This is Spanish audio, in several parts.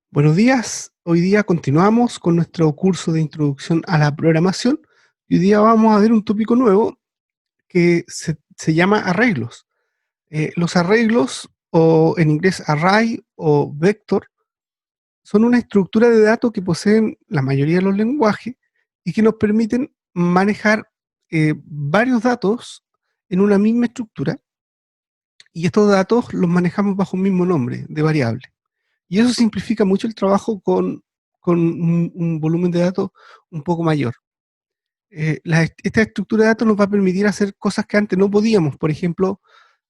Buenos días, hoy día continuamos con nuestro curso de introducción a la programación y hoy día vamos a ver un tópico nuevo que se llama arreglos. Los arreglos, o en inglés array o vector, son una estructura de datos que poseen la mayoría de los lenguajes y que nos permiten manejar varios datos en una misma estructura, y estos datos los manejamos bajo un mismo nombre de variable. Y eso simplifica mucho el trabajo con un volumen de datos un poco mayor. Esta estructura de datos nos va a permitir hacer cosas que antes no podíamos. Por ejemplo,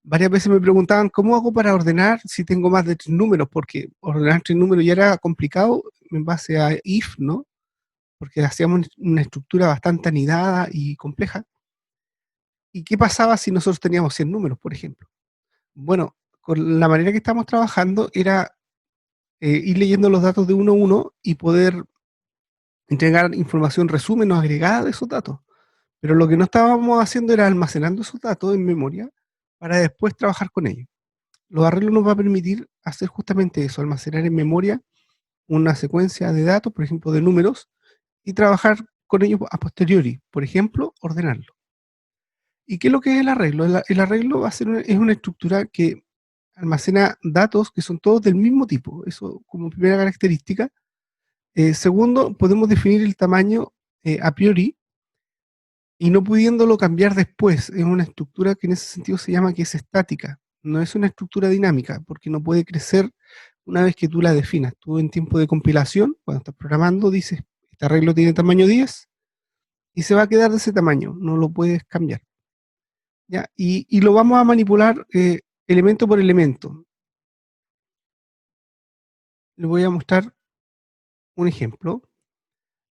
varias veces me preguntaban, ¿cómo hago para ordenar si tengo más de 3 números? Porque ordenar 3 números ya era complicado en base a if, ¿no? Porque hacíamos una estructura bastante anidada y compleja. ¿Y qué pasaba si nosotros teníamos 100 números, por ejemplo? Bueno, con la manera que estamos trabajando era ir leyendo los datos de uno a uno y poder entregar información resumen o agregada de esos datos. Pero lo que no estábamos haciendo era almacenando esos datos en memoria para después trabajar con ellos. Los arreglos nos va a permitir hacer justamente eso, almacenar en memoria una secuencia de datos, por ejemplo, de números, y trabajar con ellos a posteriori, por ejemplo, ordenarlo. ¿Y qué es lo que es el arreglo? El arreglo va a ser es una estructura que almacena datos que son todos del mismo tipo, eso como primera característica. Segundo, podemos definir el tamaño a priori y no pudiéndolo cambiar después. Es una estructura que en ese sentido se llama que es estática. No es una estructura dinámica, porque no puede crecer una vez que tú la definas. Tú en tiempo de compilación, cuando estás programando, dices, este arreglo tiene tamaño 10 y se va a quedar de ese tamaño, no lo puedes cambiar. ¿Ya? Y lo vamos a manipular elemento por elemento. Les voy a mostrar un ejemplo.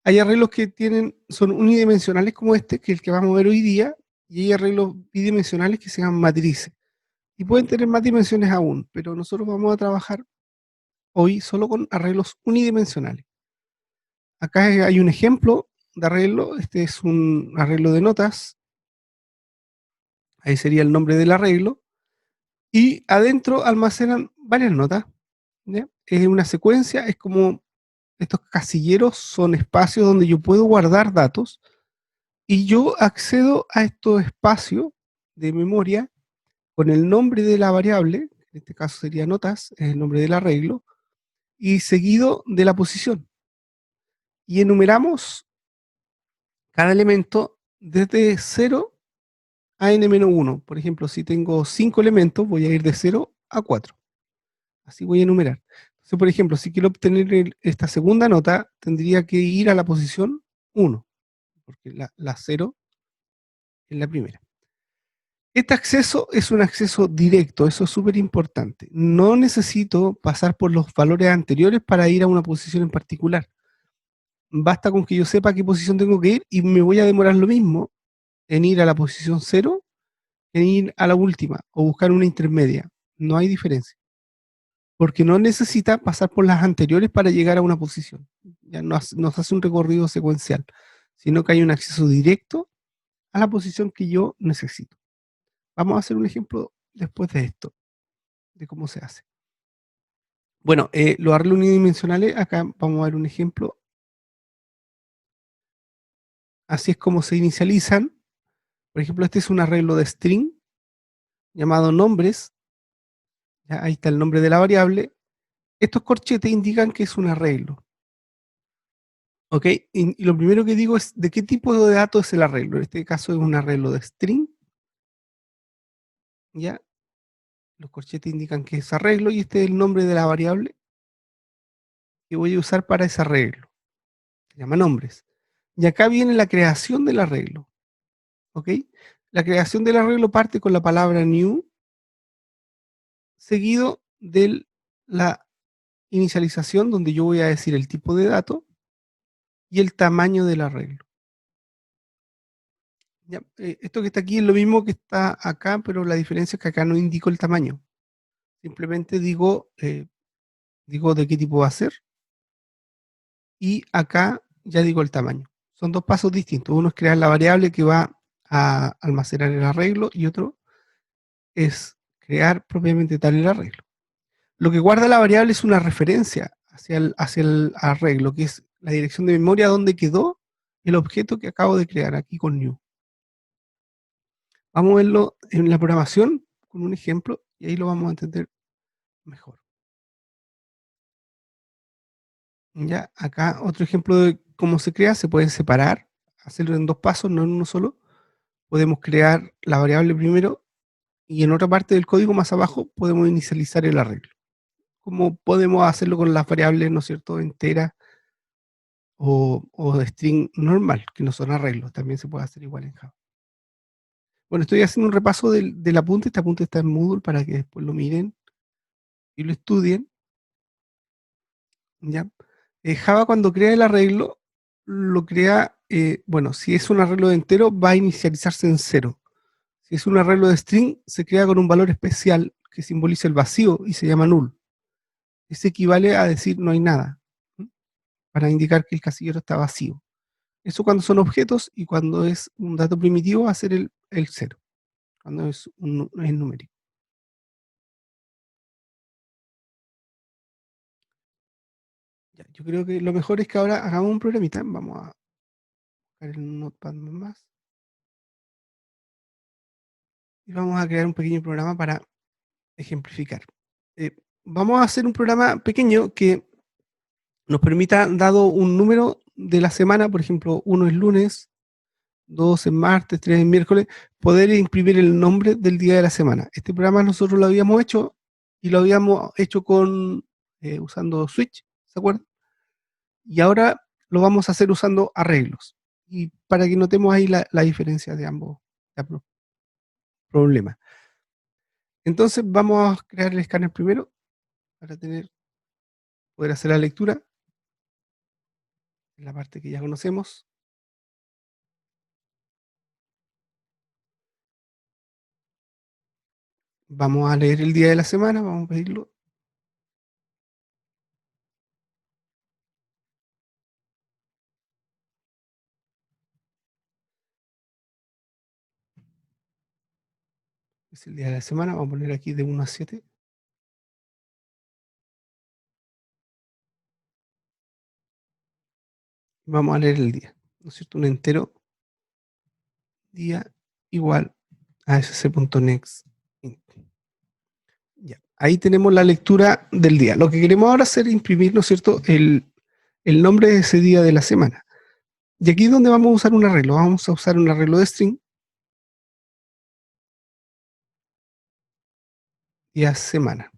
Hay arreglos que son unidimensionales como este, que es el que vamos a ver hoy día, y hay arreglos bidimensionales que se llaman matrices. Y pueden tener más dimensiones aún, pero nosotros vamos a trabajar hoy solo con arreglos unidimensionales. Acá hay un ejemplo de arreglo, este es un arreglo de notas, ahí sería el nombre del arreglo, y adentro almacenan varias notas, ¿ya? Es una secuencia, es como estos casilleros son espacios donde yo puedo guardar datos, y yo accedo a estos espacios de memoria con el nombre de la variable, en este caso sería notas, es el nombre del arreglo, y seguido de la posición. Y enumeramos cada elemento desde 0 a n-1. Por ejemplo, si tengo 5 elementos, voy a ir de 0 a 4. Así voy a enumerar. Entonces, por ejemplo, si quiero obtener esta segunda nota, tendría que ir a la posición 1, porque la 0 es la primera. Este acceso es un acceso directo, eso es súper importante. No necesito pasar por los valores anteriores para ir a una posición en particular. Basta con que yo sepa a qué posición tengo que ir y me voy a demorar lo mismo en ir a la posición 0 que en ir a la última o buscar una intermedia. No hay diferencia. Porque no necesita pasar por las anteriores para llegar a una posición. Ya nos hace un recorrido secuencial, sino que hay un acceso directo a la posición que yo necesito. Vamos a hacer un ejemplo después de esto, de cómo se hace. Bueno, los arreglos unidimensionales, acá vamos a ver un ejemplo. Así es como se inicializan. Por ejemplo, este es un arreglo de string llamado nombres. Ya, ahí está el nombre de la variable. Estos corchetes indican que es un arreglo. ¿Ok? Y lo primero que digo es de qué tipo de datos es el arreglo. En este caso es un arreglo de string. ¿Ya? Los corchetes indican que es arreglo y este es el nombre de la variable que voy a usar para ese arreglo. Se llama nombres. Y acá viene la creación del arreglo. ¿Ok? La creación del arreglo parte con la palabra new, seguido de la inicialización, donde yo voy a decir el tipo de dato y el tamaño del arreglo. Ya, esto que está aquí es lo mismo que está acá, pero la diferencia es que acá no indico el tamaño. Simplemente digo de qué tipo va a ser y acá ya digo el tamaño. Son dos pasos distintos. Uno es crear la variable que va a almacenar el arreglo y otro es crear propiamente tal el arreglo. Lo que guarda la variable es una referencia hacia el arreglo, que es la dirección de memoria donde quedó el objeto que acabo de crear aquí con new. Vamos a verlo en la programación con un ejemplo y ahí lo vamos a entender mejor. Ya, acá otro ejemplo de cómo se crea, se puede separar, hacerlo en dos pasos, no en uno solo. Podemos crear la variable primero y en otra parte del código más abajo podemos inicializar el arreglo. Como podemos hacerlo con las variables, ¿no es cierto?, enteras o de string normal, que no son arreglos, también se puede hacer igual en Java. Bueno, estoy haciendo un repaso del apunte, este apunte está en Moodle para que después lo miren y lo estudien, ¿ya? Java cuando crea el arreglo, lo crea, bueno, si es un arreglo de entero, va a inicializarse en cero. Si es un arreglo de string, se crea con un valor especial que simboliza el vacío y se llama null. Ese equivale a decir no hay nada, ¿m? Para indicar que el casillero está vacío. Eso cuando son objetos y cuando es un dato primitivo va a ser el cero, cuando es numérico. Ya, yo creo que lo mejor es que ahora hagamos un programita. Vamos a buscar el Notepad más y vamos a crear un pequeño programa para ejemplificar. Vamos a hacer un programa pequeño que nos permita, dado un número de la semana, por ejemplo, 1 es lunes, 2 es martes, 3 es miércoles, poder imprimir el nombre del día de la semana. Este programa nosotros lo habíamos hecho y lo habíamos hecho usando Switch, ¿se acuerdan? Y ahora lo vamos a hacer usando arreglos. Y para que notemos ahí la diferencia de ambos problemas. Entonces vamos a crear el escáner primero para poder hacer la lectura en la parte que ya conocemos. Vamos a leer el día de la semana, vamos a pedirlo. Es el día de la semana, vamos a poner aquí de 1 a 7. Vamos a leer el día, ¿no es cierto? Un entero día igual a sc.next. Ya. Ahí tenemos la lectura del día. Lo que queremos ahora hacer es imprimir, ¿no es cierto?, el nombre de ese día de la semana. Y aquí es donde vamos a usar un arreglo. Vamos a usar un arreglo de string, día semana.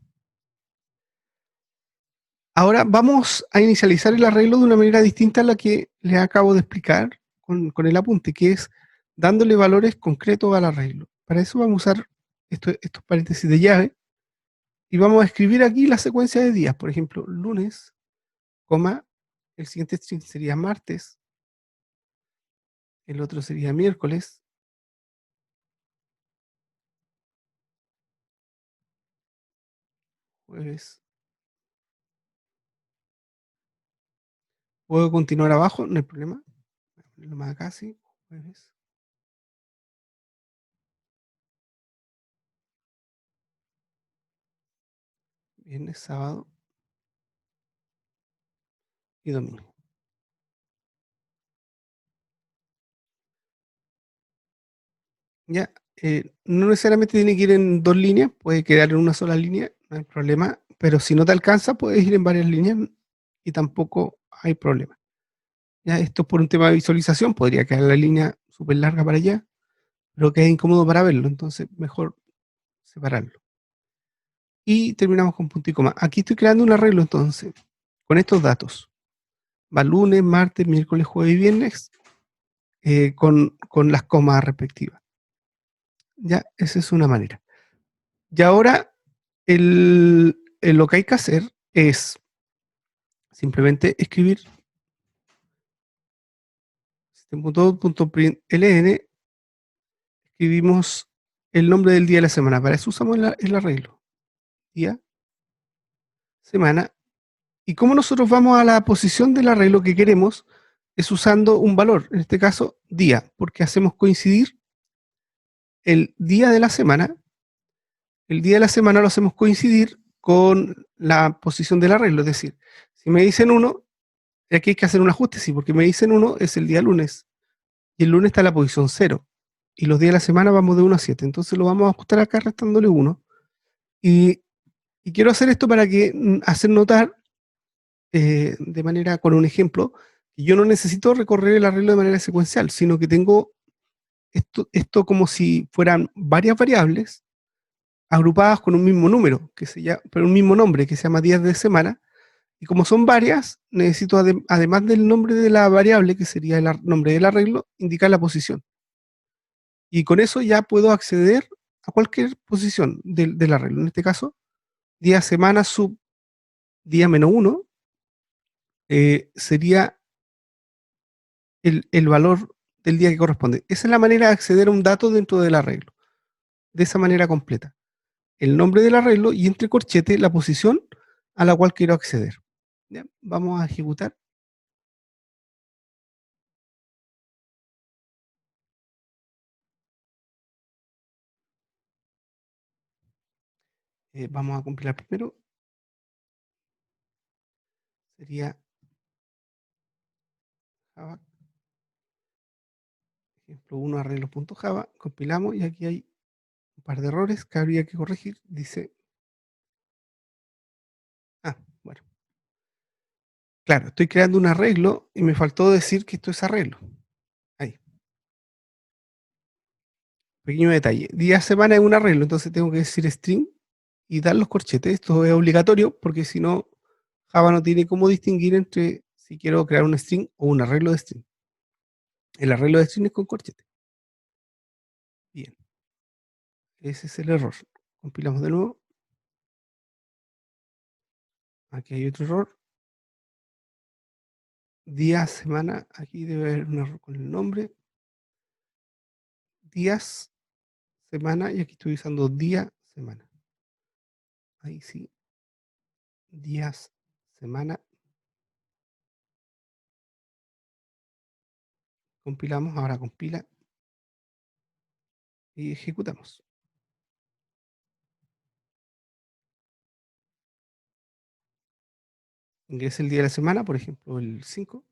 Ahora vamos a inicializar el arreglo de una manera distinta a la que les acabo de explicar con el apunte, que es dándole valores concretos al arreglo. Para eso vamos a usar estos paréntesis de llave y vamos a escribir aquí la secuencia de días. Por ejemplo, lunes, coma, el siguiente string sería martes, el otro sería miércoles, jueves. Puedo continuar abajo, no hay problema. Voy a ponerlo más acá, sí, jueves. Viernes, sábado y domingo. Ya, no necesariamente tiene que ir en dos líneas, puede quedar en una sola línea, no hay problema, pero si no te alcanza, puedes ir en varias líneas y tampoco hay problema. Ya, esto es por un tema de visualización, podría quedar la línea súper larga para allá, pero que es incómodo para verlo, entonces mejor separarlo. Y terminamos con punto y coma. Aquí estoy creando un arreglo entonces, con estos datos. Va lunes, martes, miércoles, jueves y viernes, con las comas respectivas. Ya, esa es una manera. Y ahora lo que hay que hacer es simplemente escribir system.out.println, escribimos el nombre del día de la semana. Para eso usamos el arreglo. Día, semana. Y como nosotros vamos a la posición del arreglo que queremos, es usando un valor, en este caso día, porque hacemos coincidir el día de la semana lo hacemos coincidir con la posición del arreglo. Es decir, si me dicen 1, aquí hay que hacer un ajuste, sí, porque me dicen 1 es el día lunes, y el lunes está en la posición 0, y los días de la semana vamos de 1 a 7, entonces lo vamos a ajustar acá restándole 1, y, y quiero hacer esto para que hacer notar de manera, con un ejemplo, que yo no necesito recorrer el arreglo de manera secuencial, sino que tengo esto como si fueran varias variables agrupadas con un mismo número, pero un mismo nombre, que se llama días de semana, y como son varias, necesito además del nombre de la variable, que sería el nombre del arreglo, indicar la posición. Y con eso ya puedo acceder a cualquier posición del arreglo. En este caso, día semana sub día menos 1 sería el valor del día que corresponde. Esa es la manera de acceder a un dato dentro del arreglo, de esa manera completa. El nombre del arreglo y entre corchete la posición a la cual quiero acceder. ¿Ya? Vamos a ejecutar. Vamos a compilar primero. Sería Java, ejemplo 1 arreglos.java. Compilamos y aquí hay un par de errores que habría que corregir. Dice, bueno, claro, estoy creando un arreglo y me faltó decir que esto es arreglo. Ahí. Pequeño detalle. Día, semana es un arreglo, entonces tengo que decir string y dar los corchetes. Esto es obligatorio porque si no, Java no tiene cómo distinguir entre si quiero crear un string o un arreglo de string. El arreglo de string es con corchete. Bien. Ese es el error. Compilamos de nuevo. Aquí hay otro error. Día, semana. Aquí debe haber un error con el nombre. Días, semana. Y aquí estoy usando día, semana. Ahí sí. Días, semana. Compilamos. Ahora compila. Y ejecutamos. Ingresa el día de la semana, por ejemplo, el 5,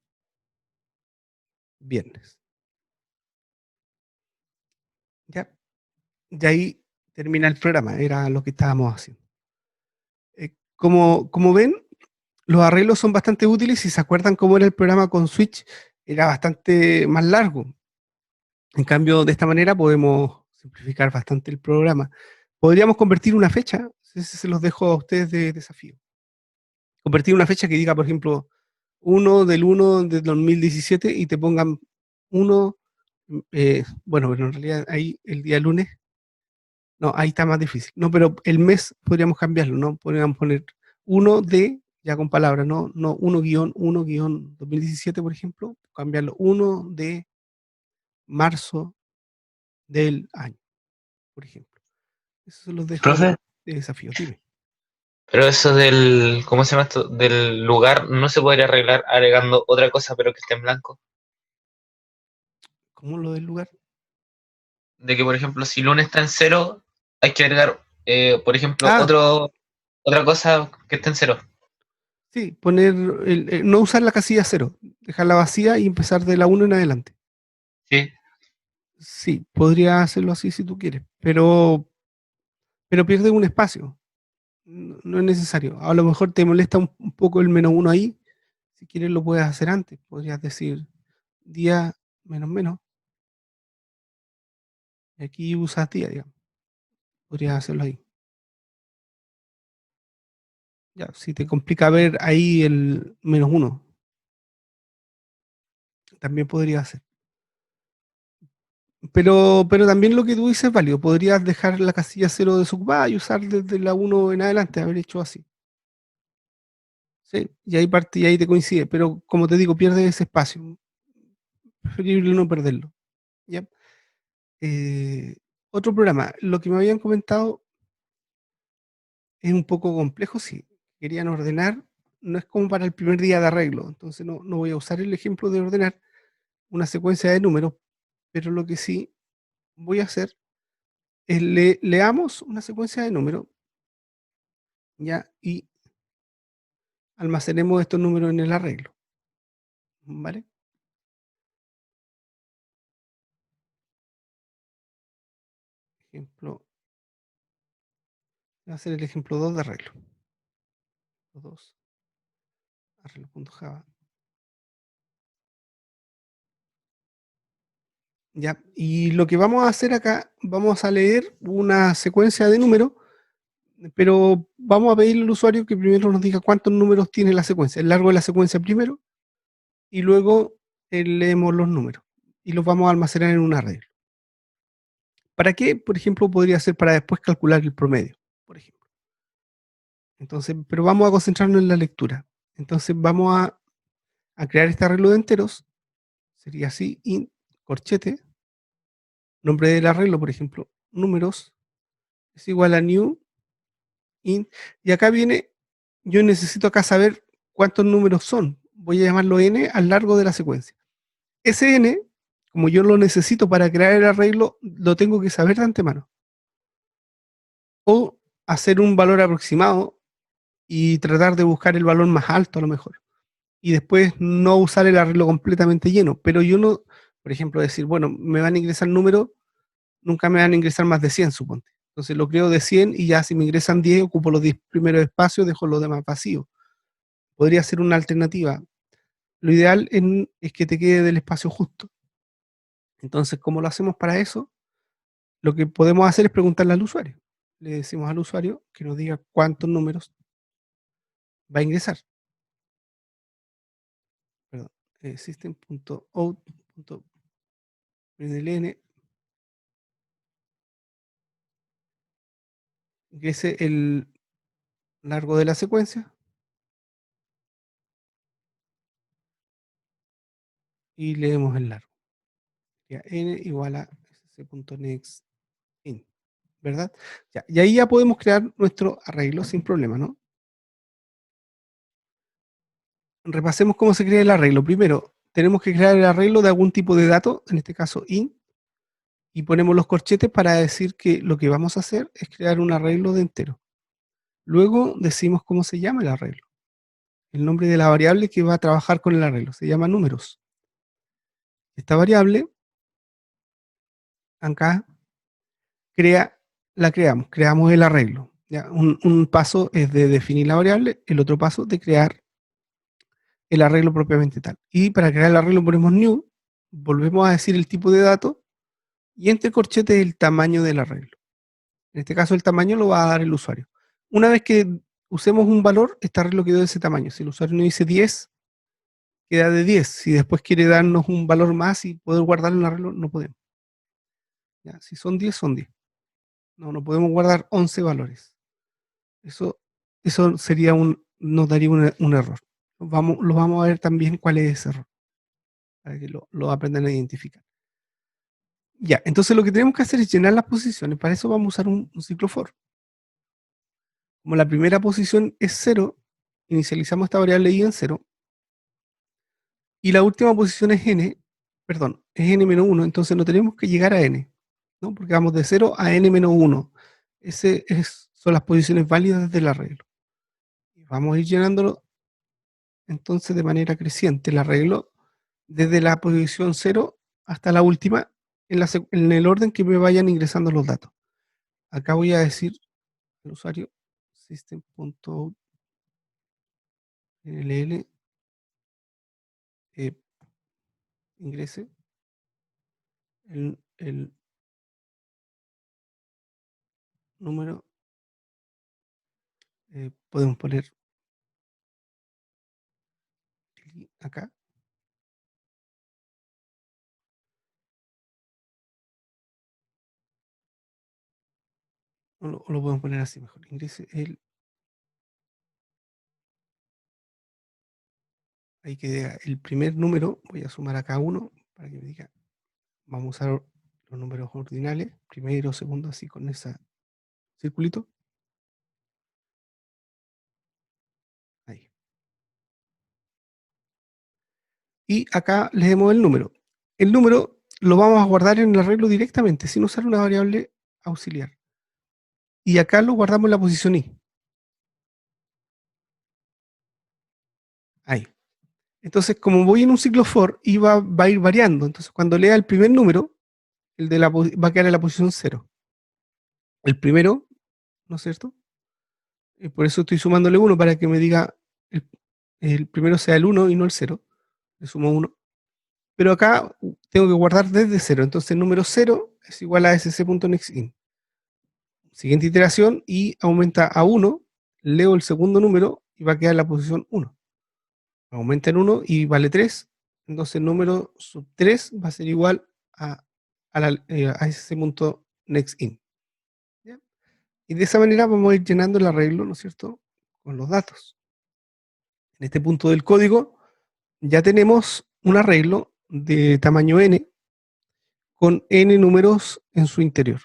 viernes. Ya. Y ahí termina el programa. Era lo que estábamos haciendo. Como ven, los arreglos son bastante útiles. Si se acuerdan cómo era el programa con Switch, era bastante más largo. En cambio, de esta manera podemos simplificar bastante el programa. Podríamos convertir una fecha, ese se los dejo a ustedes de desafío. Convertir una fecha que diga, por ejemplo, 1 del 1 del 2017 y te pongan 1, bueno, pero en realidad ahí el día lunes, no, ahí está más difícil. No, pero el mes podríamos cambiarlo, ¿no? Podríamos poner 1 de, ya con palabras, no 1-1-2017, por ejemplo, cambiarlo 1 de marzo del año, por ejemplo. Eso se los dejo Profe, de desafío. Dime, pero eso del, ¿cómo se llama esto? Del lugar no se podría arreglar agregando otra cosa pero que esté en blanco. ¿cómo lo del lugar? De que, por ejemplo, si lunes está en cero, hay que agregar, por ejemplo, Ah, otra cosa que esté en cero. sí, no usar la casilla cero, dejarla vacía y empezar de la 1 en adelante. Sí, Sí, podría hacerlo así si tú quieres, pero pierde un espacio. No, no es necesario. A lo mejor te molesta un poco el menos uno ahí. Si quieres lo puedes hacer antes. Podrías decir día menos menos. Y aquí usas día, digamos. Podrías hacerlo ahí. Ya, si te complica ver ahí el menos uno, también podría hacer. Pero también lo que tú dices es válido. Podrías dejar la casilla cero desocupada y usar desde la uno en adelante, haber hecho así. ¿Sí? Y ahí parte y ahí te coincide. Pero como te digo, pierdes ese espacio. Preferible no perderlo. ¿Ya? Eh, Otro programa. Lo que me habían comentado es un poco complejo, sí. Querían ordenar. No es como para el primer día de arreglo. Entonces no voy a usar el ejemplo de ordenar una secuencia de números. Pero lo que sí voy a hacer es leamos una secuencia de números ya, y almacenemos estos números en el arreglo, ¿vale? Ejemplo, voy a hacer el ejemplo 2 de arreglo. 2, arreglo.java. Ya, y lo que vamos a hacer acá, vamos a leer una secuencia de números, pero vamos a pedirle al usuario que primero nos diga cuántos números tiene la secuencia, el largo de la secuencia primero, y luego leemos los números, y los vamos a almacenar en un arreglo. ¿Para qué? Por ejemplo, podría ser para después calcular el promedio, por ejemplo. Entonces, pero vamos a concentrarnos en la lectura. Entonces vamos a crear este arreglo de enteros, sería así, int, corchete, nombre del arreglo, por ejemplo, números, es igual a new, int, y acá viene, yo necesito acá saber cuántos números son. Voy a llamarlo n al largo de la secuencia. Ese n, como yo lo necesito para crear el arreglo, lo tengo que saber de antemano. O hacer un valor aproximado y tratar de buscar el valor más alto a lo mejor. Y después no usar el arreglo completamente lleno. Pero yo no, por ejemplo, decir, bueno, me van a ingresar números, nunca me van a ingresar más de 100, suponte. Entonces lo creo de 100 y ya si me ingresan 10, ocupo los 10 primeros espacios, dejo los demás vacíos. Podría ser una alternativa. Lo ideal es que te quede del espacio justo. Entonces, ¿cómo lo hacemos para eso? Lo que podemos hacer es preguntarle al usuario. Le decimos al usuario que nos diga cuántos números va a ingresar. Perdón, system.out.println ingrese el largo de la secuencia y leemos el largo. Ya, n igual a sc.next in, ¿verdad? Ya, y ahí ya podemos crear nuestro arreglo sin problema, ¿no? Repasemos cómo se crea el arreglo. Primero, tenemos que crear el arreglo de algún tipo de dato, en este caso int, y ponemos los corchetes para decir que lo que vamos a hacer es crear un arreglo de entero. Luego decimos cómo se llama el arreglo. El nombre de la variable que va a trabajar con el arreglo se llama números. Esta variable, acá, creamos el arreglo. ¿Ya? Un paso es de definir la variable, el otro paso de crear el arreglo propiamente tal. Y para crear el arreglo ponemos new, volvemos a decir el tipo de dato y entre corchetes el tamaño del arreglo. En este caso el tamaño lo va a dar el usuario. Una vez que usemos un valor, este arreglo quedó de ese tamaño. Si el usuario nos dice 10, queda de 10. Si después quiere darnos un valor más y poder guardarlo en el arreglo, no podemos. ¿Ya? Si son 10, son 10. No podemos guardar 11 valores. Eso, eso sería nos daría un error. Lo vamos a ver también cuál es ese error, para que lo aprendan a identificar. Ya, entonces lo que tenemos que hacer es llenar las posiciones. Para eso vamos a usar un ciclo for. Como la primera posición es 0, inicializamos esta variable i en 0. Y la última posición es n, perdón, es n-1, entonces no tenemos que llegar a n, ¿no? Porque vamos de 0 a n-1. Son las posiciones válidas del arreglo. Y vamos a ir llenándolo entonces de manera creciente el arreglo desde la posición 0 hasta la última en el orden que me vayan ingresando los datos. Acá voy a decir al usuario system.out ingrese el número, podemos poner acá, o lo podemos poner así mejor, ingrese ahí que el primer número, voy a sumar acá uno, para que me diga, vamos a usar los números ordinales, primero, segundo, así con ese circulito, ahí. Y acá leemos el número. El número lo vamos a guardar en el arreglo directamente, sin usar una variable auxiliar. Y acá lo guardamos en la posición i. Ahí. Entonces, como voy en un ciclo for, y va a ir variando. Entonces, cuando lea el primer número, va a quedar en la posición 0. El primero, ¿no es cierto? Y por eso estoy sumándole 1 para que me diga el, el primero sea el 1 y no el 0. Le sumo 1. Pero acá tengo que guardar desde 0. Entonces, el número 0 es igual a sc.nextIn. Siguiente iteración y aumenta a 1. Leo el segundo número y va a quedar en la posición 1. Aumenta en 1 y vale 3. Entonces, el número sub 3 va a ser igual a sc.nextIn. ¿Ya? Y de esa manera vamos a ir llenando el arreglo, ¿no es cierto?, con los datos. En este punto del código ya tenemos un arreglo de tamaño n con n números en su interior.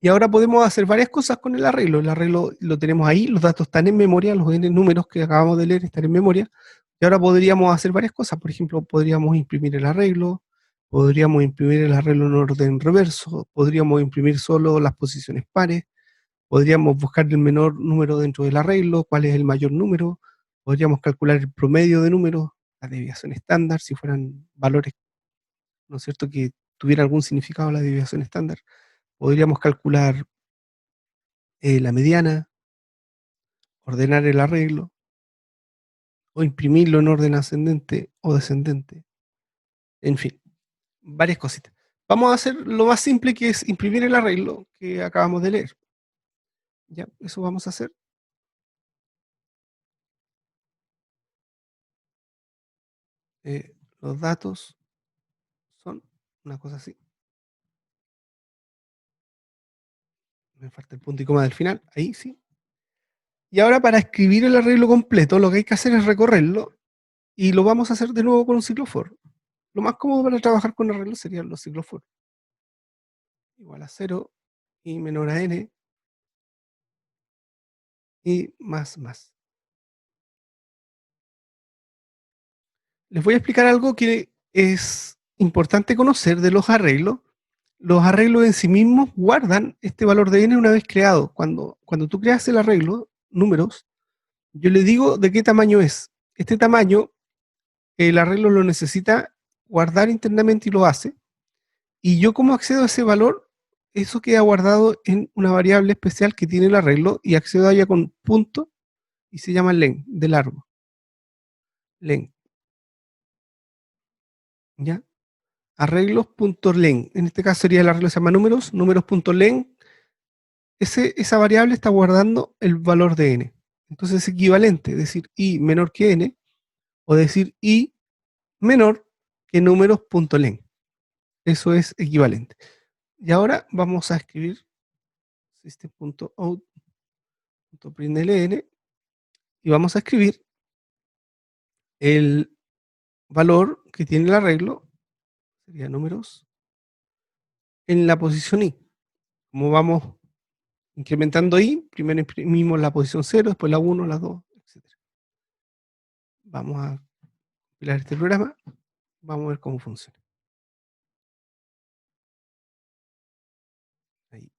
Y ahora podemos hacer varias cosas con el arreglo. El arreglo lo tenemos ahí, los datos están en memoria, los n números que acabamos de leer están en memoria. Y ahora podríamos hacer varias cosas. Por ejemplo, podríamos imprimir el arreglo, podríamos imprimir el arreglo en orden reverso, podríamos imprimir solo las posiciones pares, podríamos buscar el menor número dentro del arreglo, cuál es el mayor número, podríamos calcular el promedio de números, la desviación estándar, si fueran valores, ¿no es cierto?, que tuviera algún significado la desviación estándar. Podríamos calcular la mediana, ordenar el arreglo, o imprimirlo en orden ascendente o descendente. En fin, varias cositas. Vamos a hacer lo más simple, que es imprimir el arreglo que acabamos de leer. Ya, eso vamos a hacer. Los datos son una cosa así. Me falta el punto y coma del final, ahí sí. Y ahora, para escribir el arreglo completo, lo que hay que hacer es recorrerlo, y lo vamos a hacer de nuevo con un ciclo for. Lo más cómodo para trabajar con arreglos serían los ciclos for. Igual a 0 y menor a n y más. Les voy a explicar algo que es importante conocer de los arreglos. Los arreglos en sí mismos guardan este valor de n una vez creado. Cuando tú creas el arreglo, números, yo le digo de qué tamaño es. Este tamaño, el arreglo lo necesita guardar internamente y lo hace. Y yo, como accedo a ese valor, eso queda guardado en una variable especial que tiene el arreglo, y accedo a ella con punto, y se llama len, de largo. Len. ¿Ya? Arreglos.len. En este caso sería el arreglo, se llama números, números.len. Esa variable está guardando el valor de n. Entonces es equivalente decir i menor que n, o decir i menor que números.len. Eso es equivalente. Y ahora vamos a escribir system.out.println, y vamos a escribir el valor que tiene el arreglo, sería números, en la posición i. Como vamos incrementando i, primero imprimimos la posición 0, después la 1, la 2, etc. Vamos a compilar este programa, vamos a ver cómo funciona. Ahí.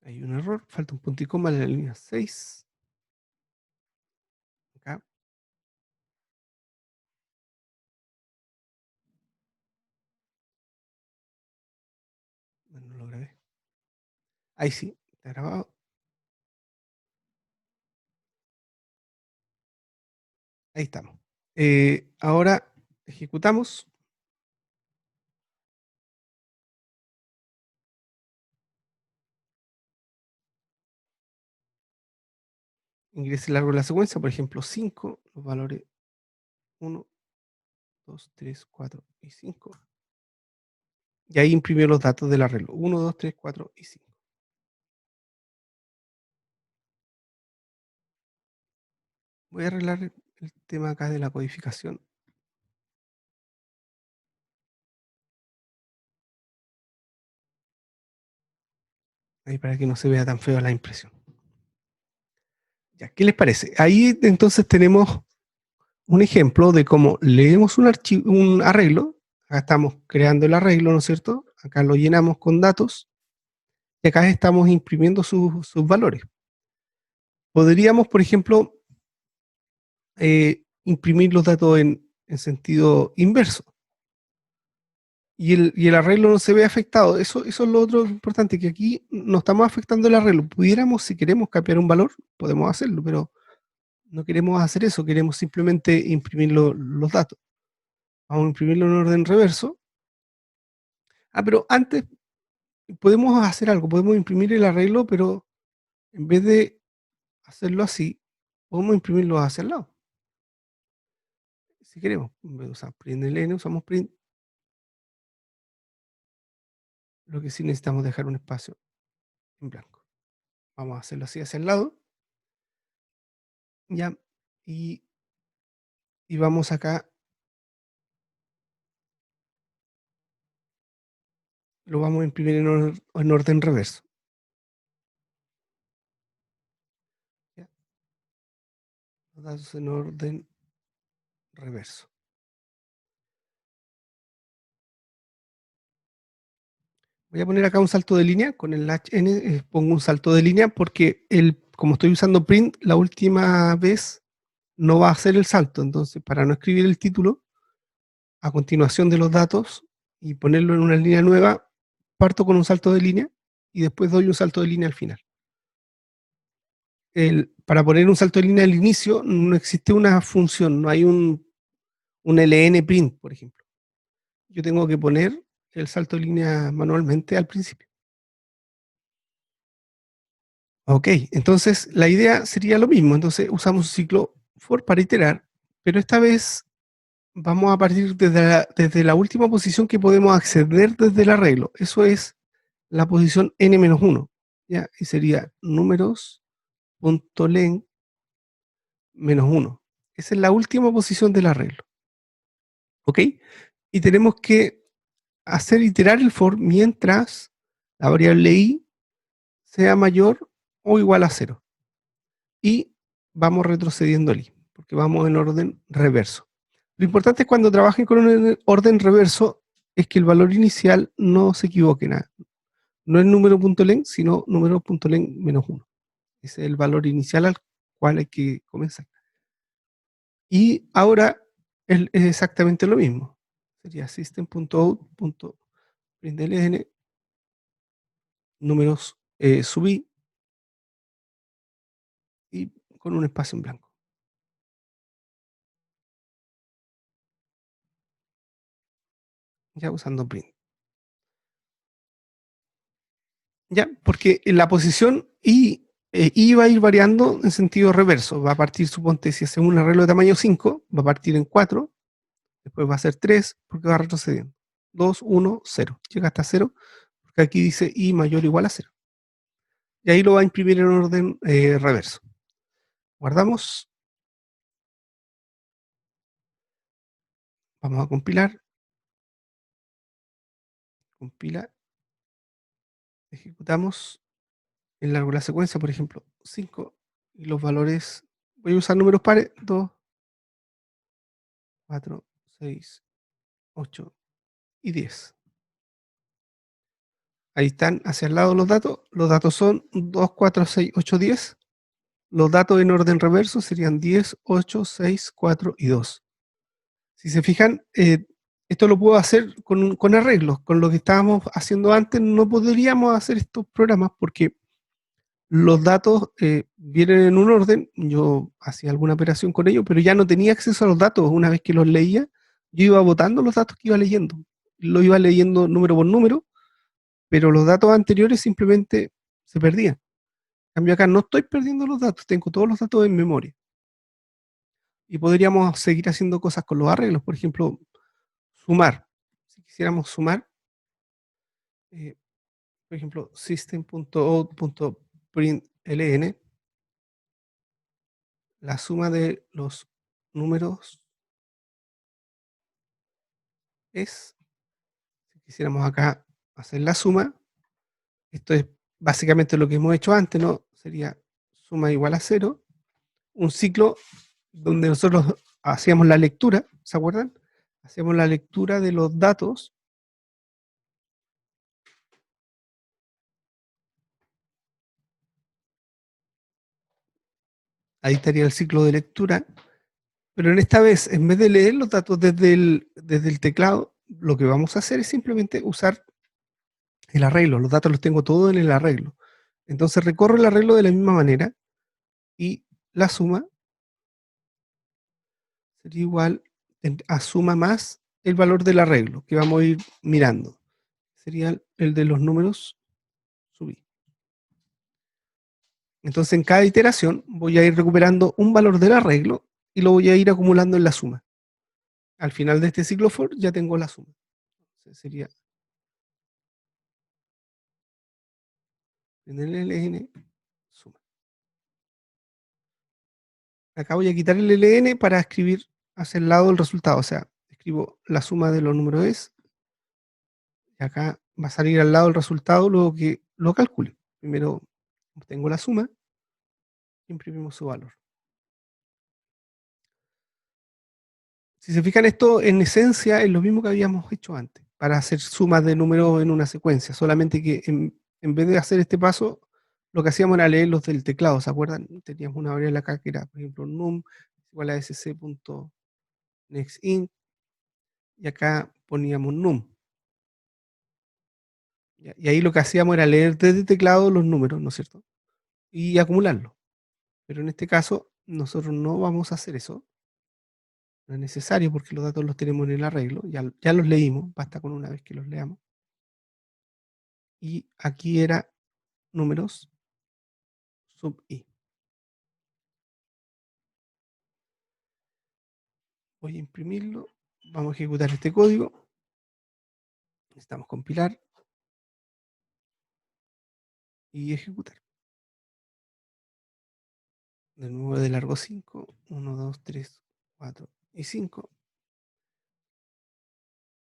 Hay un error, falta un punto y coma en la línea 6. Acá. Bueno, no lo grabé. Ahí sí, está grabado. Ahí estamos. Ahora ejecutamos. Ingrese el largo de la secuencia, por ejemplo, 5, los valores 1, 2, 3, 4 y 5. Y ahí imprimió los datos del arreglo: 1, 2, 3, 4 y 5. Voy a arreglar el tema acá de la codificación, ahí, para que no se vea tan feo la impresión. Ya, ¿qué les parece? Ahí entonces tenemos un ejemplo de cómo leemos un arreglo, Acá estamos creando el arreglo, ¿no es cierto? Acá lo llenamos con datos y acá estamos imprimiendo sus valores. Podríamos, por ejemplo, imprimir los datos en sentido inverso y el arreglo no se ve afectado. Eso es lo otro importante, que aquí no estamos afectando el arreglo. Pudiéramos, si queremos cambiar un valor, podemos hacerlo, pero no queremos hacer eso, queremos simplemente imprimir los datos. Vamos a imprimirlo en orden reverso. Pero antes podemos hacer algo, podemos imprimir el arreglo, pero en vez de hacerlo así, podemos imprimirlo hacia el lado. Si queremos, en vez de usar print ln, usamos print. Lo que sí necesitamos dejar un espacio en blanco. Vamos a hacerlo así hacia el lado. Ya. Y vamos acá. Lo vamos a imprimir en orden reverso. ¿Ya? Los datos en orden reverso. Voy a poner acá un salto de línea con el HN, pongo un salto de línea porque como estoy usando print, la última vez no va a hacer el salto. Entonces, para no escribir el título a continuación de los datos y ponerlo en una línea nueva, parto con un salto de línea y después doy un salto de línea al final. Para poner un salto de línea al inicio no existe una función, no hay un ln print, por ejemplo. Yo tengo que poner el salto de línea manualmente al principio. Ok, entonces la idea sería lo mismo. Entonces usamos un ciclo for para iterar, pero esta vez vamos a partir desde la última posición que podemos acceder desde el arreglo. Eso es la posición n-1, ¿ya? Y sería números.len -1. Esa es la última posición del arreglo. ¿Ok? Y tenemos que hacer iterar el for mientras la variable i sea mayor o igual a 0. Y vamos retrocediendo el i, porque vamos en orden reverso. Lo importante es cuando trabajen con un orden reverso es que el valor inicial no se equivoque nada. No es número.len, sino número.len -1. Ese es el valor inicial al cual hay que comenzar. Y ahora es exactamente lo mismo. Sería system.out.println números subí y con un espacio en blanco. Ya usando print. Ya, porque en la posición i va a ir variando en sentido reverso. Va a partir, suponte, si hacemos un arreglo de tamaño 5, va a partir en 4, después va a ser 3, porque va retrocediendo. 2, 1, 0. Llega hasta 0, porque aquí dice i mayor o igual a 0. Y ahí lo va a imprimir en orden reverso. Guardamos. Vamos a compilar. Compila. Ejecutamos. Enlargo la secuencia, por ejemplo, 5. Y los valores, voy a usar números pares, 2, 4, 6, 8 y 10. Ahí están hacia el lado los datos. Los datos son 2, 4, 6, 8, 10. Los datos en orden reverso serían 10, 8, 6, 4 y 2. Si se fijan, esto lo puedo hacer con arreglos. Con lo que estábamos haciendo antes no podríamos hacer estos programas porque los datos vienen en un orden. Yo hacía alguna operación con ellos, pero ya no tenía acceso a los datos. Una vez que los leía, yo iba botando los datos que iba leyendo. Lo iba leyendo número por número, pero los datos anteriores simplemente se perdían. En cambio acá no estoy perdiendo los datos, tengo todos los datos en memoria. Y podríamos seguir haciendo cosas con los arreglos, por ejemplo, sumar. Si quisiéramos sumar, por ejemplo, system.out.println, la suma de los números es, si quisiéramos acá hacer la suma, esto es básicamente lo que hemos hecho antes, ¿no? Sería suma igual a 0, un ciclo donde nosotros hacíamos la lectura, ¿se acuerdan? Hacemos la lectura de los datos. Ahí estaría el ciclo de lectura. Pero en esta vez, en vez de leer los datos desde el teclado, lo que vamos a hacer es simplemente usar el arreglo. Los datos los tengo todos en el arreglo. Entonces recorro el arreglo de la misma manera y la suma sería igual a suma más el valor del arreglo que vamos a ir mirando. Sería el de los números subí. Entonces en cada iteración voy a ir recuperando un valor del arreglo y lo voy a ir acumulando en la suma. Al final de este ciclo for ya tengo la suma. Entonces sería en el ln suma. Acá voy a quitar el ln para escribir hacia el lado el resultado. O sea, escribo la suma de los números es, y acá va a salir al lado el resultado luego que lo calcule. Primero obtengo la suma y imprimimos su valor. Si se fijan, esto en esencia es lo mismo que habíamos hecho antes, para hacer sumas de números en una secuencia, solamente que en vez de hacer este paso, lo que hacíamos era leer los del teclado, ¿se acuerdan? Teníamos una variable acá que era, por ejemplo, num igual a sc.nextInt, y acá poníamos num. Y ahí lo que hacíamos era leer desde el teclado los números, ¿no es cierto? Y acumularlos. Pero en este caso, nosotros no vamos a hacer eso. No es necesario porque los datos los tenemos en el arreglo, ya los leímos, basta con una vez que los leamos. Y aquí era números sub i. Voy a imprimirlo, vamos a ejecutar este código, necesitamos compilar y ejecutar. De nuevo de largo 5, 1, 2, 3, 4 y 5.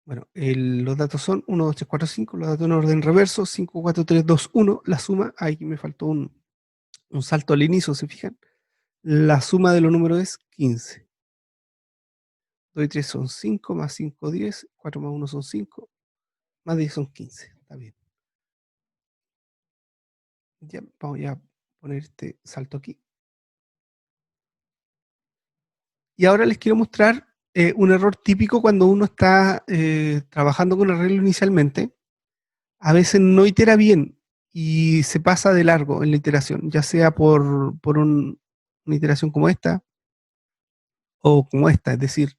Bueno, los datos son 1, 2, 3, 4, 5, los datos en orden reverso, 5, 4, 3, 2, 1, la suma, aquí me faltó un salto al inicio, ¿se fijan? La suma de los números es 15. 2 y 3 son 5, más 5, 10, 4 más 1 son 5, más 10 son 15, está bien. Ya, vamos a poner este salto aquí. Y ahora les quiero mostrar un error típico cuando uno está trabajando con arreglo inicialmente. A veces no itera bien y se pasa de largo en la iteración, ya sea por una iteración como esta o como esta. Es decir,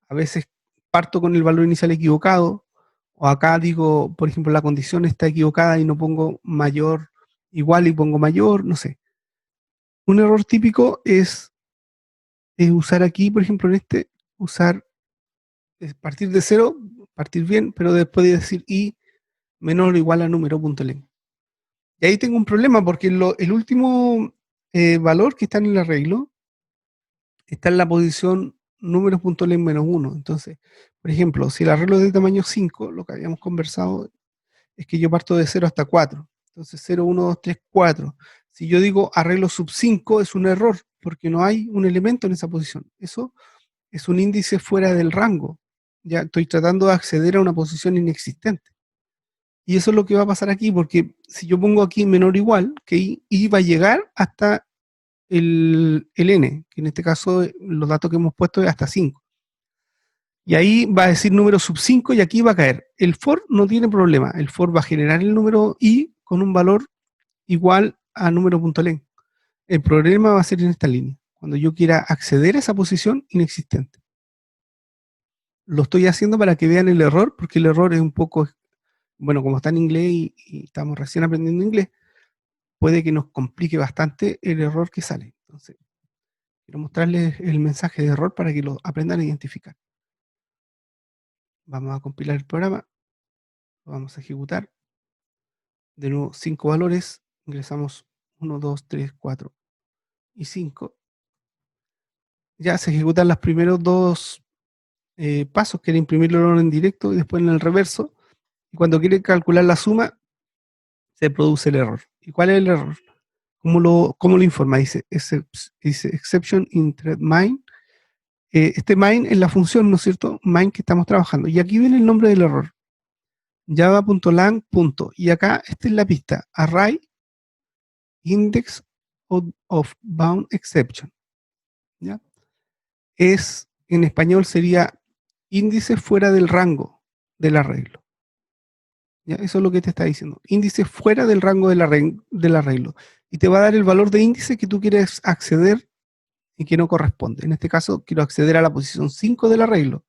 a veces parto con el valor inicial equivocado, o acá digo, por ejemplo, la condición está equivocada y no pongo mayor igual y pongo mayor, no sé. Un error típico es usar aquí, por ejemplo, en este, usar partir de cero, partir bien, pero después de decir i menor o igual a número.len. Y ahí tengo un problema porque el último valor que está en el arreglo está en la posición números.len menos 1. Entonces, por ejemplo, si el arreglo es de tamaño 5, lo que habíamos conversado es que yo parto de 0 hasta 4. Entonces 0, 1, 2, 3, 4. Si yo digo arreglo sub 5 es un error porque no hay un elemento en esa posición. Eso es un índice fuera del rango. Ya estoy tratando de acceder a una posición inexistente. Y eso es lo que va a pasar aquí, porque si yo pongo aquí menor o igual, que i va a llegar hasta el n, que en este caso los datos que hemos puesto es hasta 5. Y ahí va a decir número sub 5 y aquí va a caer. El for no tiene problema, el for va a generar el número i con un valor igual a número.len. El problema va a ser en esta línea, cuando yo quiera acceder a esa posición inexistente. Lo estoy haciendo para que vean el error, porque el error es un poco, bueno, como está en inglés y estamos recién aprendiendo inglés, puede que nos complique bastante el error que sale. Entonces, quiero mostrarles el mensaje de error para que lo aprendan a identificar. Vamos a compilar el programa, lo vamos a ejecutar. De nuevo, 5 valores, ingresamos 1, 2, 3, 4 y 5. Ya se ejecutan los primeros dos pasos, que era imprimirlo en orden directo y después en el reverso. Y cuando quiere calcular la suma, se produce el error. ¿Y cuál es el error? ¿Cómo lo informa? Dice exception in thread mine. este main es la función, ¿no es cierto? Main que estamos trabajando. Y aquí viene el nombre del error. Java.lang. Y acá, esta es la pista. Array index of bound exception. ¿Ya? En español sería índice fuera del rango del arreglo. ¿Ya? Eso es lo que te está diciendo. Índice fuera del rango del arreglo. Y te va a dar el valor de índice que tú quieres acceder y que no corresponde. En este caso, quiero acceder a la posición 5 del arreglo,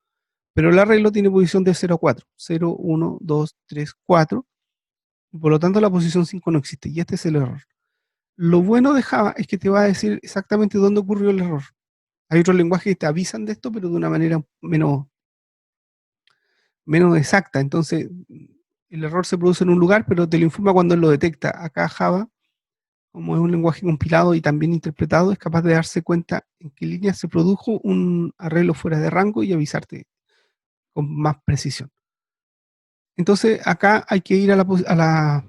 pero el arreglo tiene posición de 0 a 4. 0, 1, 2, 3, 4. Y por lo tanto, la posición 5 no existe. Y este es el error. Lo bueno de Java es que te va a decir exactamente dónde ocurrió el error. Hay otros lenguajes que te avisan de esto, pero de una manera menos exacta. Entonces, el error se produce en un lugar, pero te lo informa cuando él lo detecta. Acá Java, como es un lenguaje compilado y también interpretado, es capaz de darse cuenta en qué línea se produjo un arreglo fuera de rango y avisarte con más precisión. Entonces, acá hay que ir a la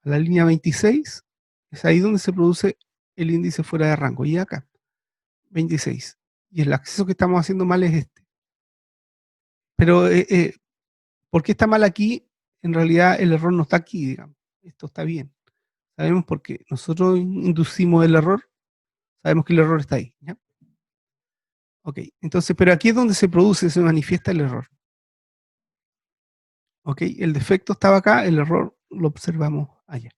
línea 26, es ahí donde se produce el índice fuera de rango. Y acá, 26. Y el acceso que estamos haciendo mal es este. Pero, ¿por qué está mal aquí? En realidad, el error no está aquí, digamos. Esto está bien. Sabemos por qué. Nosotros inducimos el error, sabemos que el error está ahí. ¿Ya? Ok, entonces, pero aquí es donde se produce, se manifiesta el error. Ok, el defecto estaba acá, el error lo observamos allá.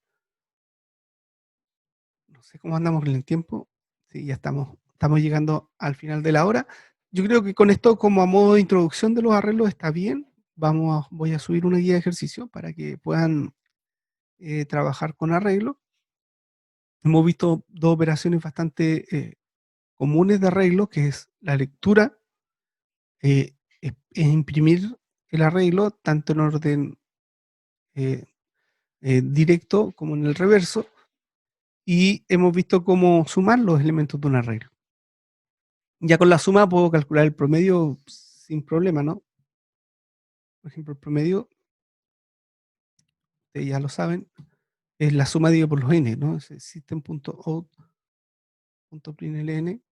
No sé cómo andamos en el tiempo. Sí, ya estamos llegando al final de la hora. Yo creo que con esto, como a modo de introducción de los arreglos, está bien. Voy a subir una guía de ejercicio para que puedan trabajar con arreglo. Hemos visto dos operaciones bastante comunes de arreglo, que es la lectura, es imprimir el arreglo tanto en orden eh, directo como en el reverso, y hemos visto cómo sumar los elementos de un arreglo. Ya con la suma puedo calcular el promedio sin problema, ¿no? Por ejemplo, el promedio, ustedes ya lo saben, es la suma dividida por los n, ¿no? Es system.out.println,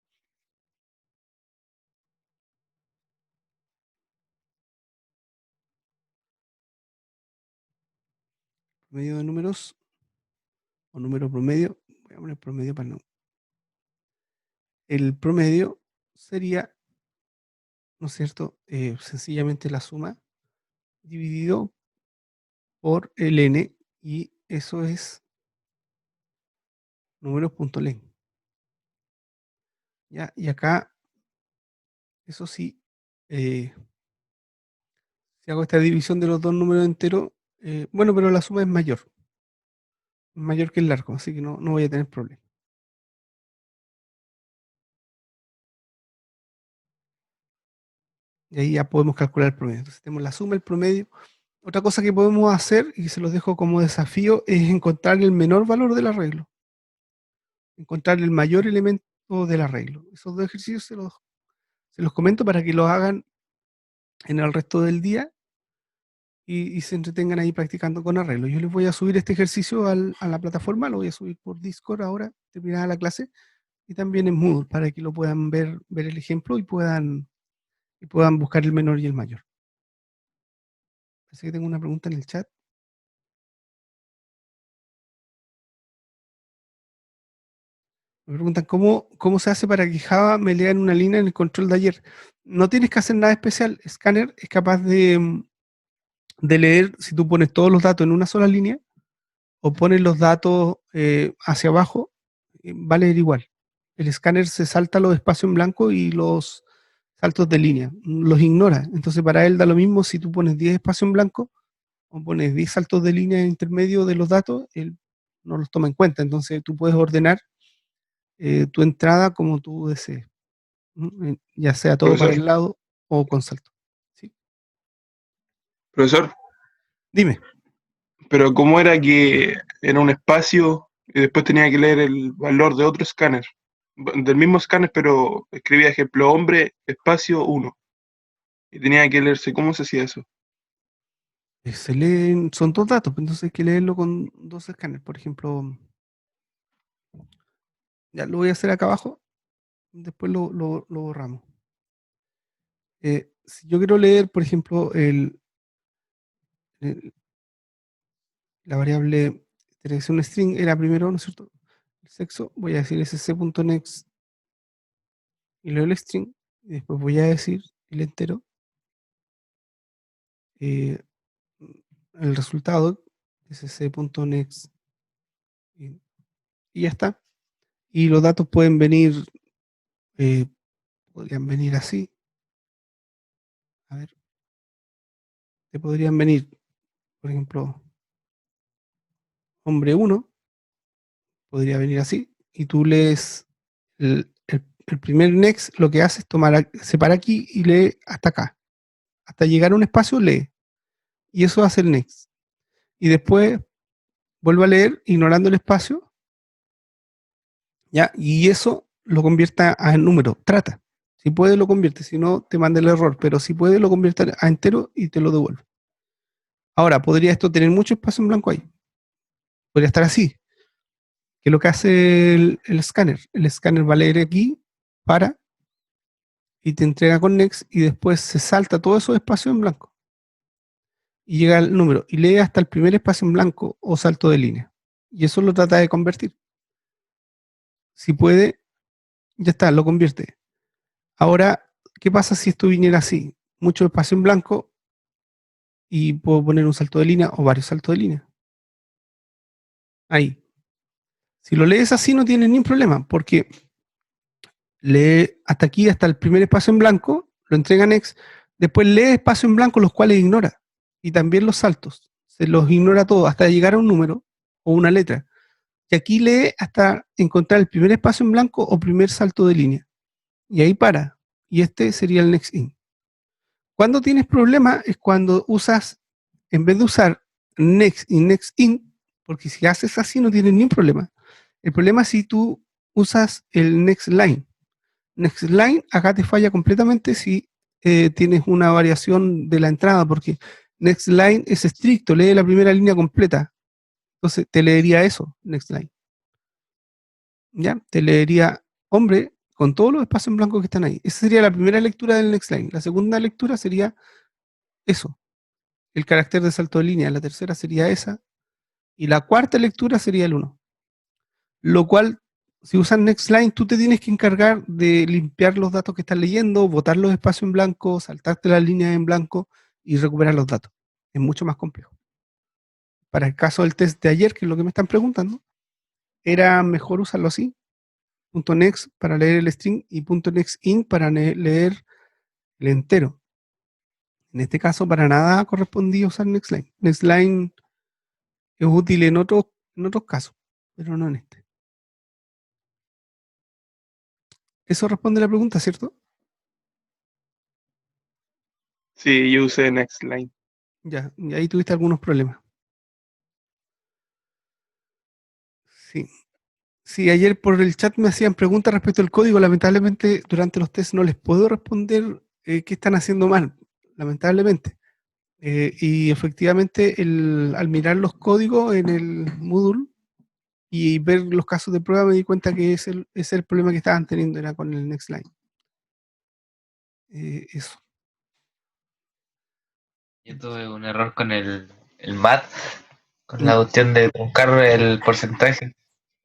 promedio de números, o número promedio, voy a poner promedio para no. El promedio sería, ¿no es cierto? Sencillamente la suma dividido por el n, y eso es números.len. ¿Ya? Y acá, eso sí, si hago esta división de los dos números enteros, bueno, pero la suma es mayor que el largo, así que no voy a tener problema. Y ahí ya podemos calcular el promedio. Entonces tenemos la suma, el promedio. Otra cosa que podemos hacer, y se los dejo como desafío, es encontrar el menor valor del arreglo. Encontrar el mayor elemento del arreglo. Esos dos ejercicios se los comento para que los hagan en el resto del día y se entretengan ahí practicando con arreglo. Yo les voy a subir este ejercicio a la plataforma, lo voy a subir por Discord ahora, terminada la clase, y también en Moodle, para que lo puedan ver el ejemplo y puedan buscar el menor y el mayor. Parece que tengo una pregunta en el chat. Me preguntan cómo se hace para que Java me lea en una línea en el control de ayer. No tienes que hacer nada especial. Scanner es capaz de leer si tú pones todos los datos en una sola línea o pones los datos hacia abajo, va a leer igual. El escáner se salta los espacios en blanco y los saltos de línea, los ignora. Entonces para él da lo mismo si tú pones 10 espacios en blanco o pones 10 saltos de línea intermedio de los datos, él no los toma en cuenta. Entonces tú puedes ordenar tu entrada como tú desees, ya sea todo para Profesor, el lado o con salto. ¿Sí? profesor, Dime. pero ¿cómo era que era un espacio y después tenía que leer el valor de otro escáner? Del mismo escáner, pero escribía ejemplo hombre, espacio 1. Y tenía que leerse, ¿cómo se hacía eso? Se leen, son dos datos, pues, entonces hay que leerlo con dos escáneres. Por ejemplo, ya lo voy a hacer acá abajo, después lo borramos. Si yo quiero leer, por ejemplo, la variable tiene que ser un string, era primero, ¿no es cierto? El sexo, voy a decir sc.next y leo el string, y después voy a decir el entero, eh, el resultado, sc.next, y ya está. Y los datos pueden venir, eh, podrían venir así. A ver, te podrían venir, por ejemplo, hombre 1, podría venir así, y tú lees el primer next, lo que hace es se para aquí y lee hasta acá. Hasta llegar a un espacio, lee. Y eso hace el next. Y después vuelve a leer, ignorando el espacio, ¿ya? Y eso lo convierta a número. Trata. Si puede, lo convierte. Si no, te manda el error. Pero si puede, lo convierte a entero y te lo devuelve. Ahora, podría esto tener mucho espacio en blanco ahí. Podría estar así, que es lo que hace el escáner. El escáner va a leer aquí, para, y te entrega con next, y después se salta todo esos espacios en blanco. Y llega al número, y lee hasta el primer espacio en blanco o salto de línea. Y eso lo trata de convertir. Si puede, ya está, lo convierte. Ahora, ¿qué pasa si esto viniera así? Mucho espacio en blanco y puedo poner un salto de línea o varios saltos de línea. Ahí. Si lo lees así no tienes ningún problema, porque lee hasta aquí, hasta el primer espacio en blanco, lo entrega next, después lee espacio en blanco los cuales ignora, y también los saltos, se los ignora todos hasta llegar a un número o una letra. Y aquí lee hasta encontrar el primer espacio en blanco o primer salto de línea. Y ahí para. Y este sería el next in. Cuando tienes problemas es cuando usas, en vez de usar next y next in, porque si haces así no tienes ningún problema. El problema es si tú usas el next line. Next line acá te falla completamente si tienes una variación de la entrada, porque next line es estricto, lee la primera línea completa. Entonces te leería eso, next line. ¿Ya? Te leería hombre con todos los espacios en blanco que están ahí. Esa sería la primera lectura del next line. La segunda lectura sería eso, el carácter de salto de línea. La tercera sería esa. Y la cuarta lectura sería el 1. Lo cual, si usas NextLine, tú te tienes que encargar de limpiar los datos que estás leyendo, botar los espacios en blanco, saltarte las líneas en blanco y recuperar los datos. Es mucho más complejo. Para el caso del test de ayer, que es lo que me están preguntando, era mejor usarlo así. .next para leer el string y .nextIn para leer el entero. En este caso, para nada correspondía usar NextLine. NextLine es útil en otros casos, pero no en este. Eso responde a la pregunta, ¿cierto? Sí, yo usé Nextline. Ya, y ahí tuviste algunos problemas. Sí. Sí, ayer por el chat me hacían preguntas respecto al código. Lamentablemente, durante los tests no les puedo responder qué están haciendo mal, lamentablemente. Y efectivamente, al mirar los códigos en el Moodle y ver los casos de prueba, me di cuenta que ese es el problema que estaban teniendo, era con el Nextline. Eso. Yo tuve un error con el mat, con la ¿No, cuestión de truncar el porcentaje.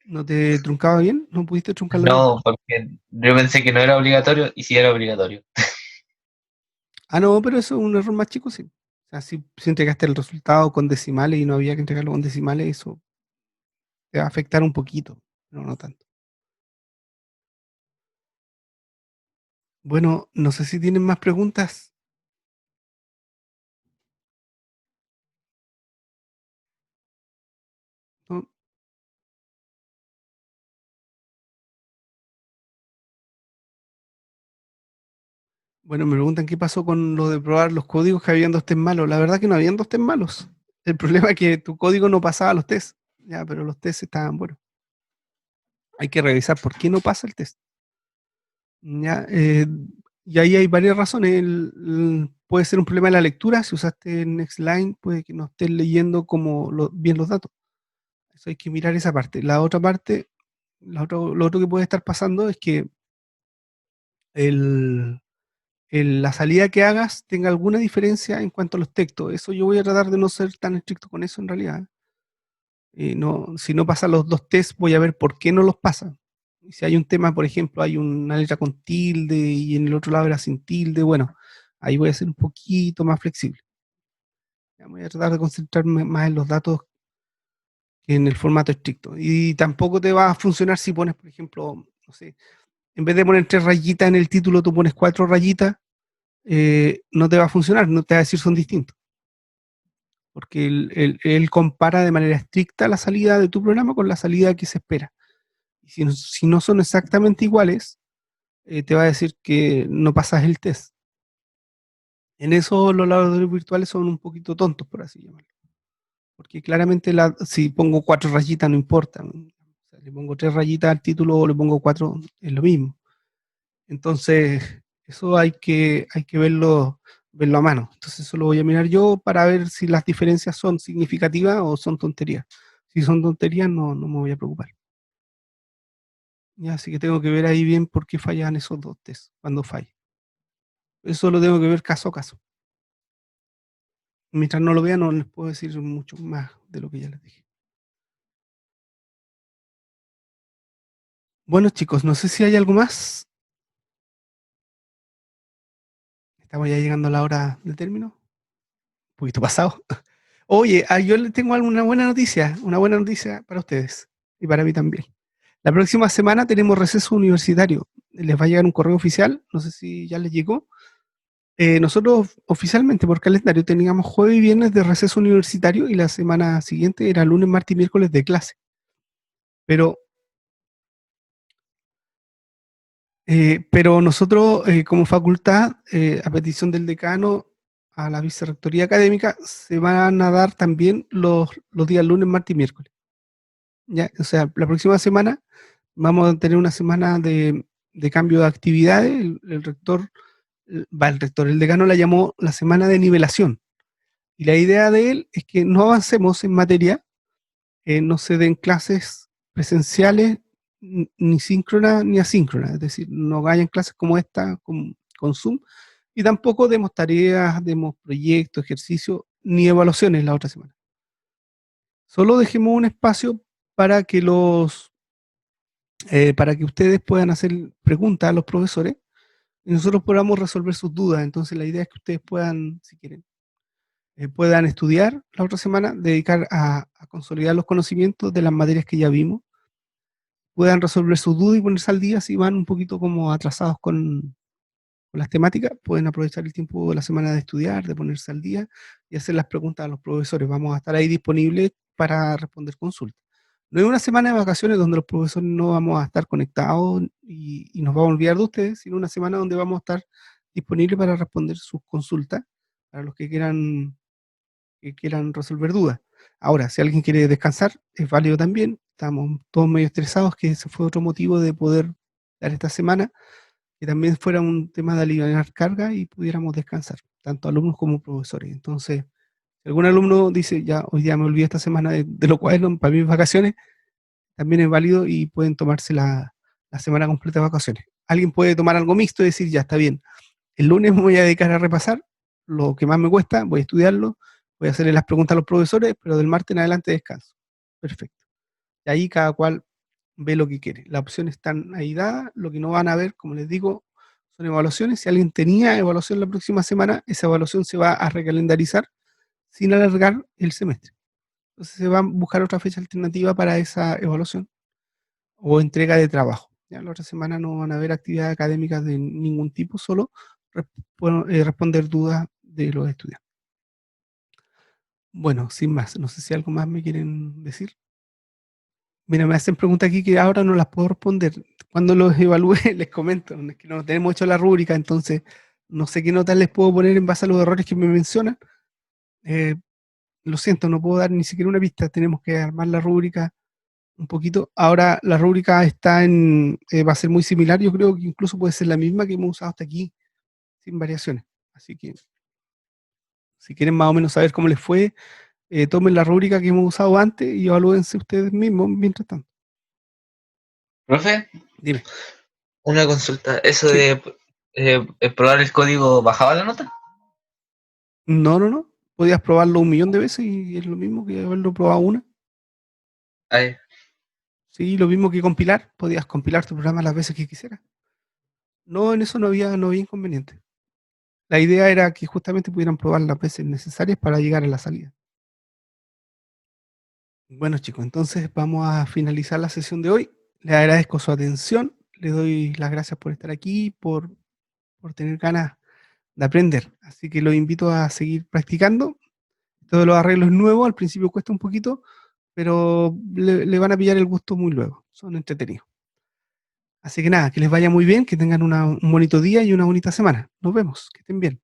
no te truncaba bien? ¿No pudiste truncarlo bien? No, porque yo pensé que no era obligatorio y sí era obligatorio. Ah, no, pero eso es un error más chico, sí. O sea, si entregaste el resultado con decimales y no había que entregarlo con decimales, eso te va a afectar un poquito, pero no tanto. Bueno, no sé si tienen más preguntas. ¿No? Bueno, me preguntan qué pasó con lo de probar los códigos, que habían dos test malos. La verdad que no habían dos test malos. El problema es que tu código no pasaba los tests. Ya, pero los tests estaban buenos. Hay que revisar por qué no pasa el test. Ya, y ahí hay varias razones. Puede ser un problema de la lectura. Si usaste Nextline, puede que no estés leyendo bien los datos. Eso hay que mirar esa parte. La otra parte, lo otro que puede estar pasando es que el, la salida que hagas tenga alguna diferencia en cuanto a los textos. Eso yo voy a tratar de no ser tan estricto con eso en realidad. No, si no pasa los dos tests, voy a ver por qué no los pasa. Si hay un tema, por ejemplo, hay una letra con tilde y en el otro lado era sin tilde, bueno, ahí voy a ser un poquito más flexible. Voy a tratar de concentrarme más en los datos que en el formato estricto. Y tampoco te va a funcionar si pones, por ejemplo, no sé, en vez de poner 3 rayitas en el título, tú pones 4 rayitas, no te va a funcionar, no te va a decir son distintos. Porque él compara de manera estricta la salida de tu programa con la salida que se espera. Y si no son exactamente iguales, te va a decir que no pasas el test. En eso los laboratorios virtuales son un poquito tontos, por así llamarlo. Porque claramente si pongo 4 rayitas no importa. O sea, le pongo 3 rayitas al título o le pongo 4, es lo mismo. Entonces, eso hay que verlo a mano. Entonces, eso lo voy a mirar yo para ver si las diferencias son significativas o son tonterías. Si son tonterías, no me voy a preocupar. Ya, así que tengo que ver ahí bien por qué fallan esos dos tests, cuando falla. Eso lo tengo que ver caso a caso. Mientras no lo vea, no les puedo decir mucho más de lo que ya les dije. Bueno, chicos, no sé si hay algo más. Estamos ya llegando a la hora del término. Un poquito pasado. Oye, yo les tengo una buena noticia para ustedes y para mí también. La próxima semana tenemos receso universitario. Les va a llegar un correo oficial, no sé si ya les llegó. Nosotros oficialmente por calendario teníamos jueves y viernes de receso universitario y la semana siguiente era lunes, martes y miércoles de clase. Pero nosotros como facultad, a petición del decano, a la vicerrectoría académica, se van a dar también los días lunes, martes y miércoles. ¿Ya? O sea, la próxima semana vamos a tener una semana de cambio de actividades. El decano la llamó la semana de nivelación. Y la idea de él es que no avancemos en materia, no se den clases presenciales ni síncronas ni asíncronas, es decir, no vayan clases como esta con Zoom, y tampoco demos tareas, demos proyectos, ejercicios, ni evaluaciones la otra semana. Solo dejemos un espacio para que para que ustedes puedan hacer preguntas a los profesores y nosotros podamos resolver sus dudas. Entonces la idea es que ustedes puedan, si quieren, puedan estudiar la otra semana, dedicar a consolidar los conocimientos de las materias que ya vimos, puedan resolver sus dudas y ponerse al día si van un poquito como atrasados con las temáticas, pueden aprovechar el tiempo de la semana de estudiar, de ponerse al día y hacer las preguntas a los profesores. Vamos a estar ahí disponibles para responder consultas. No es una semana de vacaciones donde los profesores no vamos a estar conectados y nos vamos a olvidar de ustedes, sino una semana donde vamos a estar disponibles para responder sus consultas, para los que quieran resolver dudas. Ahora, si alguien quiere descansar, es válido también. Estamos todos medio estresados, que ese fue otro motivo de poder dar esta semana, que también fuera un tema de aliviar carga y pudiéramos descansar, tanto alumnos como profesores. Entonces, si algún alumno dice, ya, hoy día me olvidé esta semana de lo cual para mis vacaciones, también es válido y pueden tomarse la semana completa de vacaciones. Alguien puede tomar algo mixto y decir, ya está bien, el lunes me voy a dedicar a repasar lo que más me cuesta, voy a estudiarlo, voy a hacerle las preguntas a los profesores, pero del martes en adelante descanso. Perfecto. Y ahí cada cual ve lo que quiere. Las opciones están ahí dadas, lo que no van a ver, como les digo, son evaluaciones. Si alguien tenía evaluación la próxima semana, esa evaluación se va a recalendarizar sin alargar el semestre. Entonces se va a buscar otra fecha alternativa para esa evaluación o entrega de trabajo. Ya la otra semana no van a haber actividades académicas de ningún tipo, solo responder dudas de los estudiantes. Bueno, sin más, no sé si algo más me quieren decir. Mira, me hacen preguntas aquí que ahora no las puedo responder. Cuando los evalúe les comento, es que no tenemos hecho la rúbrica, entonces no sé qué notas les puedo poner en base a los errores que me mencionan. Eh, lo siento, no puedo dar ni siquiera una pista, tenemos que armar la rúbrica un poquito. Ahora la rúbrica va a ser muy similar, yo creo que incluso puede ser la misma que hemos usado hasta aquí, sin variaciones. Así que si quieren más o menos saber cómo les fue, tomen la rúbrica que hemos usado antes y evalúense ustedes mismos mientras tanto. Profe, Dime. una consulta. Eso Sí. de probar el código bajaba la nota. No. Podías probarlo 1 millón de veces y es lo mismo que haberlo probado una. Ay, Sí, lo mismo que compilar. Podías compilar tu programa las veces que quisieras. No, en eso no había inconveniente. La idea era que justamente pudieran probar las veces necesarias para llegar a la salida. Bueno, chicos, entonces vamos a finalizar la sesión de hoy. Les agradezco su atención. Les doy las gracias por estar aquí, por tener ganas de aprender. Así que los invito a seguir practicando. Todos los arreglos nuevos, al principio cuesta un poquito, pero le van a pillar el gusto muy luego. Son entretenidos. Así que nada, que les vaya muy bien, que tengan un bonito día y una bonita semana. Nos vemos, que estén bien.